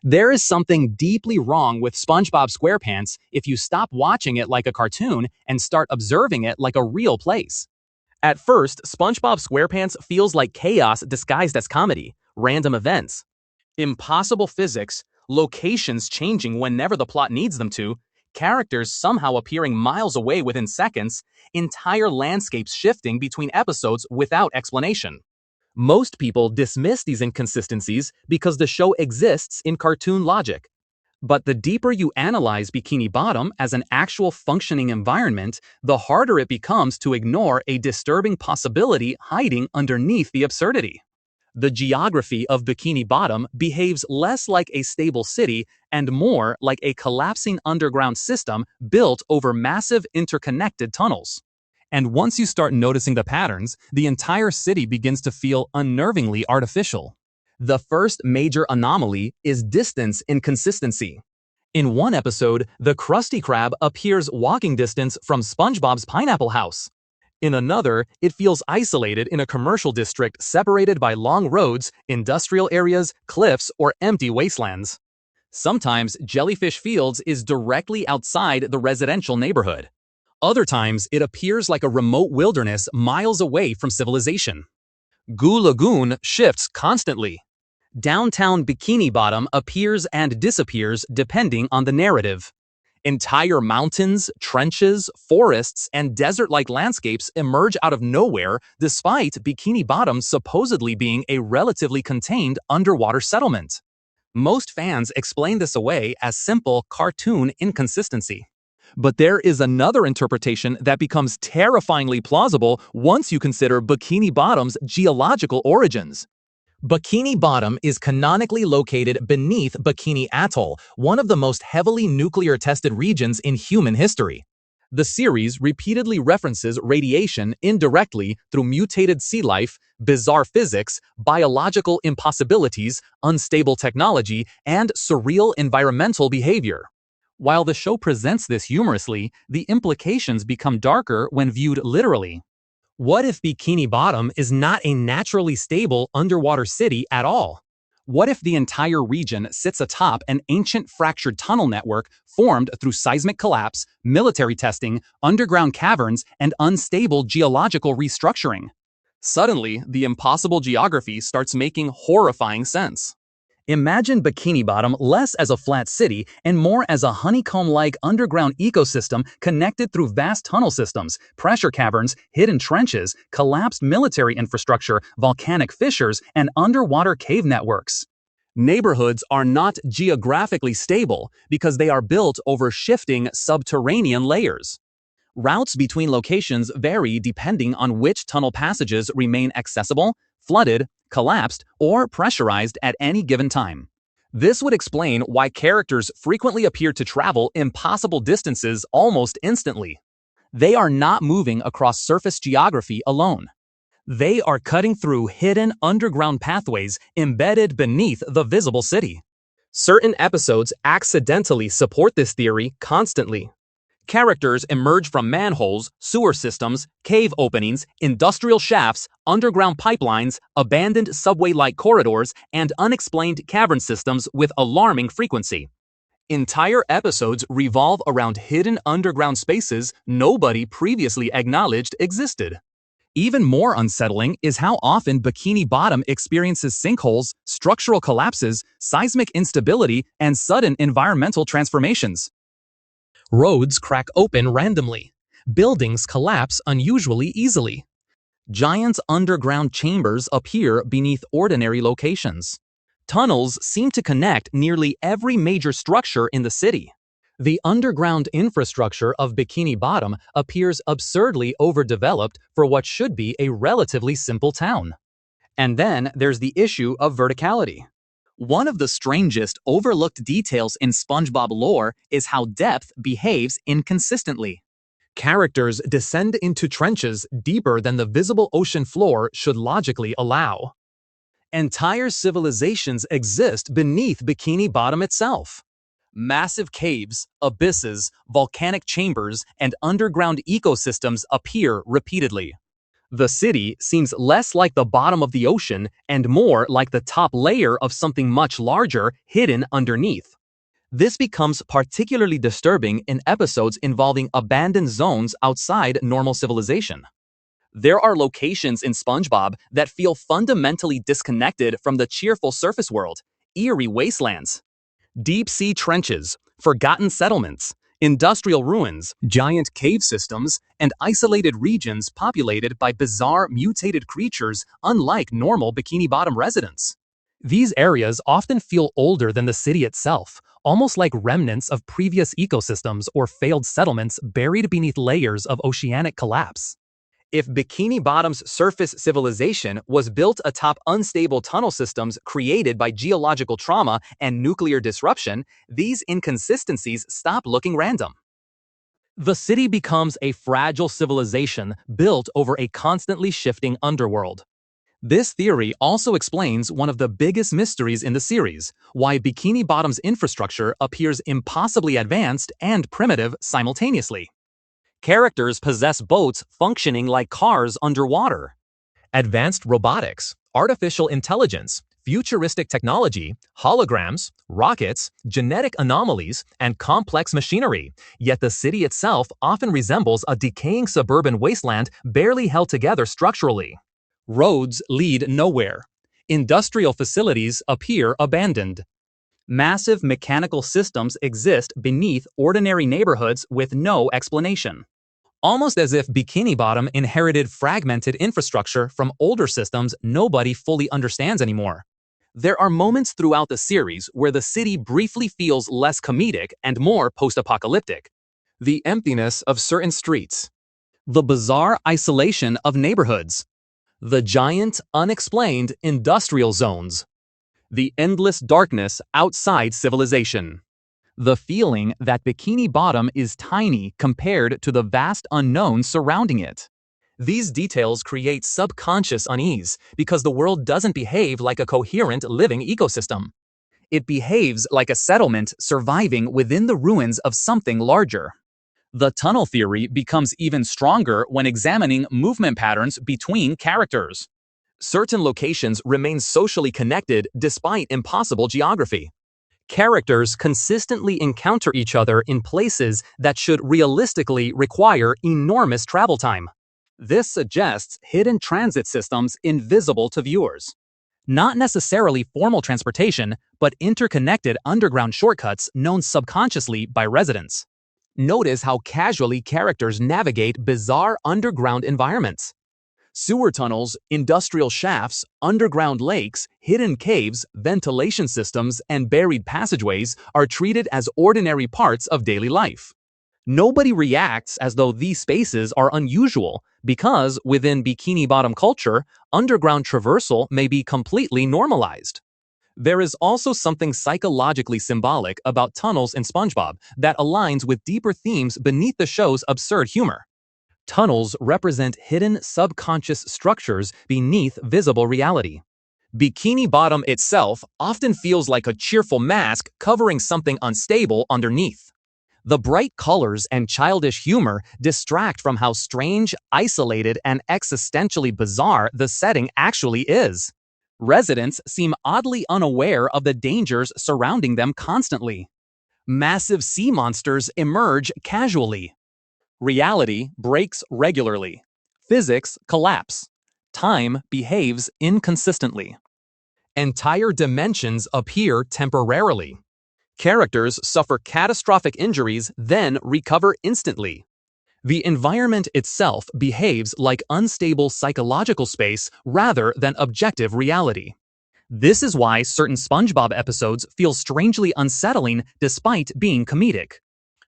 There is something deeply wrong with SpongeBob SquarePants if you stop watching it like a cartoon and start observing it like a real place. At first, SpongeBob SquarePants feels like chaos disguised as comedy, random events, impossible physics, locations changing whenever the plot needs them to, characters somehow appearing miles away within seconds, entire landscapes shifting between episodes without explanation. Most people dismiss these inconsistencies because the show exists in cartoon logic. But the deeper you analyze Bikini Bottom as an actual functioning environment, the harder it becomes to ignore a disturbing possibility hiding underneath the absurdity. The geography of Bikini Bottom behaves less like a stable city and more like a collapsing underground system built over massive interconnected tunnels. And once you start noticing the patterns, the entire city begins to feel unnervingly artificial. The first major anomaly is distance inconsistency. In one episode, the Krusty Krab appears walking distance from SpongeBob's Pineapple House. In another, it feels isolated in a commercial district separated by long roads, industrial areas, cliffs, or empty wastelands. Sometimes Jellyfish Fields is directly outside the residential neighborhood. Other times, it appears like a remote wilderness miles away from civilization. Goo Lagoon shifts constantly. Downtown Bikini Bottom appears and disappears depending on the narrative. Entire mountains, trenches, forests, and desert-like landscapes emerge out of nowhere despite Bikini Bottom supposedly being a relatively contained underwater settlement. Most fans explain this away as simple cartoon inconsistency. But there is another interpretation that becomes terrifyingly plausible once you consider Bikini Bottom's geological origins. Bikini Bottom is canonically located beneath Bikini Atoll, one of the most heavily nuclear-tested regions in human history. The series repeatedly references radiation indirectly through mutated sea life, bizarre physics, biological impossibilities, unstable technology, and surreal environmental behavior. While the show presents this humorously, the implications become darker when viewed literally. What if Bikini Bottom is not a naturally stable underwater city at all? What if the entire region sits atop an ancient fractured tunnel network formed through seismic collapse, military testing, underground caverns, and unstable geological restructuring? Suddenly, the impossible geography starts making horrifying sense. Imagine Bikini Bottom less as a flat city and more as a honeycomb-like underground ecosystem connected through vast tunnel systems, pressure caverns, hidden trenches, collapsed military infrastructure, volcanic fissures, and underwater cave networks. Neighborhoods are not geographically stable because they are built over shifting subterranean layers. Routes between locations vary depending on which tunnel passages remain accessible, flooded, collapsed, or pressurized at any given time. This would explain why characters frequently appear to travel impossible distances almost instantly. They are not moving across surface geography alone. They are cutting through hidden underground pathways embedded beneath the visible city. Certain episodes accidentally support this theory constantly. Characters emerge from manholes, sewer systems, cave openings, industrial shafts, underground pipelines, abandoned subway-like corridors, and unexplained cavern systems with alarming frequency. Entire episodes revolve around hidden underground spaces nobody previously acknowledged existed. Even more unsettling is how often Bikini Bottom experiences sinkholes, structural collapses, seismic instability, and sudden environmental transformations. Roads crack open randomly. Buildings collapse unusually easily. Giant underground chambers appear beneath ordinary locations. Tunnels seem to connect nearly every major structure in the city. The underground infrastructure of Bikini Bottom appears absurdly overdeveloped for what should be a relatively simple town. And then there's the issue of verticality. One of the strangest overlooked details in SpongeBob lore is how depth behaves inconsistently. Characters descend into trenches deeper than the visible ocean floor should logically allow. Entire civilizations exist beneath Bikini Bottom itself. Massive caves, abysses, volcanic chambers, and underground ecosystems appear repeatedly. The city seems less like the bottom of the ocean and more like the top layer of something much larger hidden underneath. This becomes particularly disturbing in episodes involving abandoned zones outside normal civilization. There are locations in SpongeBob that feel fundamentally disconnected from the cheerful surface world, eerie wastelands, deep-sea trenches, forgotten settlements, industrial ruins, giant cave systems, and isolated regions populated by bizarre mutated creatures unlike normal Bikini Bottom residents. These areas often feel older than the city itself, almost like remnants of previous ecosystems or failed settlements buried beneath layers of oceanic collapse. If Bikini Bottom's surface civilization was built atop unstable tunnel systems created by geological trauma and nuclear disruption, these inconsistencies stop looking random. The city becomes a fragile civilization built over a constantly shifting underworld. This theory also explains one of the biggest mysteries in the series, why Bikini Bottom's infrastructure appears impossibly advanced and primitive simultaneously. Characters possess boats functioning like cars underwater. Advanced robotics, artificial intelligence, futuristic technology, holograms, rockets, genetic anomalies, and complex machinery. Yet the city itself often resembles a decaying suburban wasteland barely held together structurally. Roads lead nowhere. Industrial facilities appear abandoned. Massive mechanical systems exist beneath ordinary neighborhoods with no explanation. Almost as if Bikini Bottom inherited fragmented infrastructure from older systems nobody fully understands anymore. There are moments throughout the series where the city briefly feels less comedic and more post-apocalyptic. The emptiness of certain streets. The bizarre isolation of neighborhoods. The giant, unexplained industrial zones. The endless darkness outside civilization. The feeling that Bikini Bottom is tiny compared to the vast unknown surrounding it. These details create subconscious unease because the world doesn't behave like a coherent living ecosystem. It behaves like a settlement surviving within the ruins of something larger. The tunnel theory becomes even stronger when examining movement patterns between characters. Certain locations remain socially connected despite impossible geography. Characters consistently encounter each other in places that should realistically require enormous travel time. This suggests hidden transit systems invisible to viewers. Not necessarily formal transportation, but interconnected underground shortcuts known subconsciously by residents. Notice how casually characters navigate bizarre underground environments. Sewer tunnels, industrial shafts, underground lakes, hidden caves, ventilation systems, and buried passageways are treated as ordinary parts of daily life. Nobody reacts as though these spaces are unusual because within Bikini Bottom culture, underground traversal may be completely normalized. There is also something psychologically symbolic about tunnels in SpongeBob that aligns with deeper themes beneath the show's absurd humor. Tunnels represent hidden subconscious structures beneath visible reality. Bikini Bottom itself often feels like a cheerful mask covering something unstable underneath. The bright colors and childish humor distract from how strange, isolated, and existentially bizarre the setting actually is. Residents seem oddly unaware of the dangers surrounding them constantly. Massive sea monsters emerge casually. Reality breaks regularly. Physics collapse. Time behaves inconsistently. Entire dimensions appear temporarily. Characters suffer catastrophic injuries, then recover instantly. The environment itself behaves like unstable psychological space rather than objective reality. This is why certain SpongeBob episodes feel strangely unsettling despite being comedic.